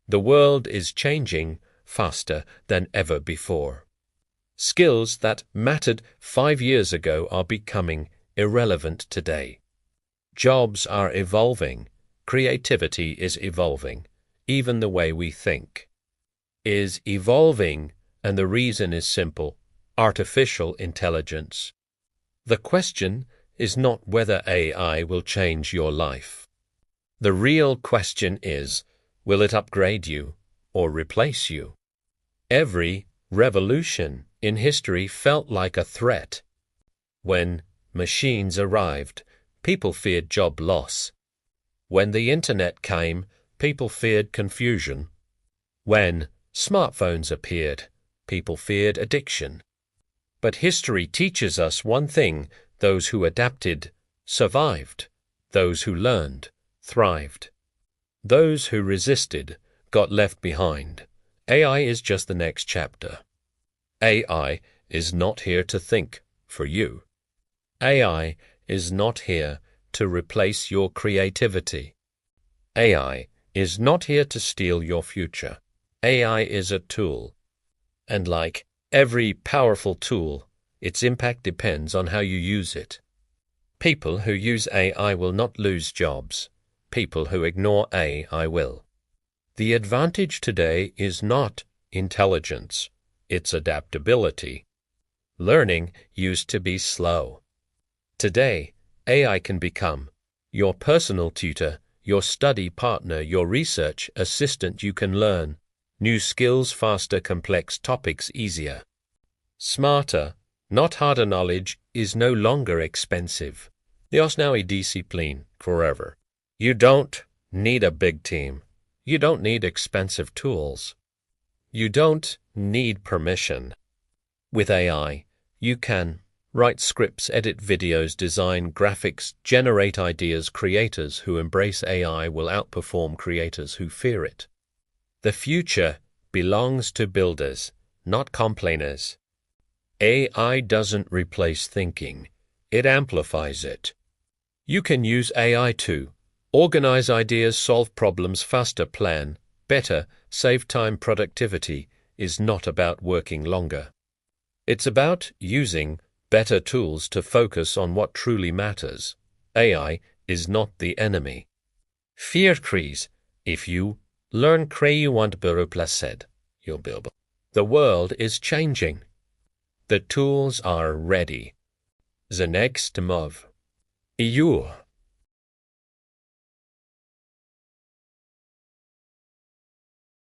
The world is changing faster than ever before. Skills that mattered 5 years ago are becoming irrelevant today. Jobs are evolving. Creativity is evolving. Even the way we think is evolving, and the reason is simple: artificial intelligence. The question is not whether AI will change your life. The real question is, will it upgrade you or replace you? Every revolution in history felt like a threat. When machines arrived, people feared job loss. When the internet came, people feared confusion. When smartphones appeared, people feared addiction. But history teaches us one thing: those who adapted survived. Those who learned thrived. Those who resisted got left behind. AI is just the next chapter. AI is not here to think for you. AI is not here to replace your creativity. AI is not here to steal your future. AI is a tool. And like every powerful tool, its impact depends on how you use it. People who use AI will not lose jobs. People who ignore AI will. The advantage today is not intelligence, it's adaptability. Learning used to be slow. Today, AI can become your personal tutor, your study partner, your research assistant. You can learn new skills faster, complex topics easier. Smarter, not harder knowledge is no longer expensive. There's now a discipline forever. You don't need a big team. You don't need expensive tools. You don't need permission. With AI, you can write scripts, edit videos, design graphics, generate ideas. Creators who embrace AI will outperform creators who fear it. The future belongs to builders, not complainers. AI doesn't replace thinking. It amplifies it. You can use AI to organize ideas, solve problems faster, plan better, save time. Productivity is not about working longer. It's about using better tools to focus on what truly matters. AI is not the enemy. Fear crease. If you learn want placid, you'll build. The world is changing. The tools are ready. The next move. You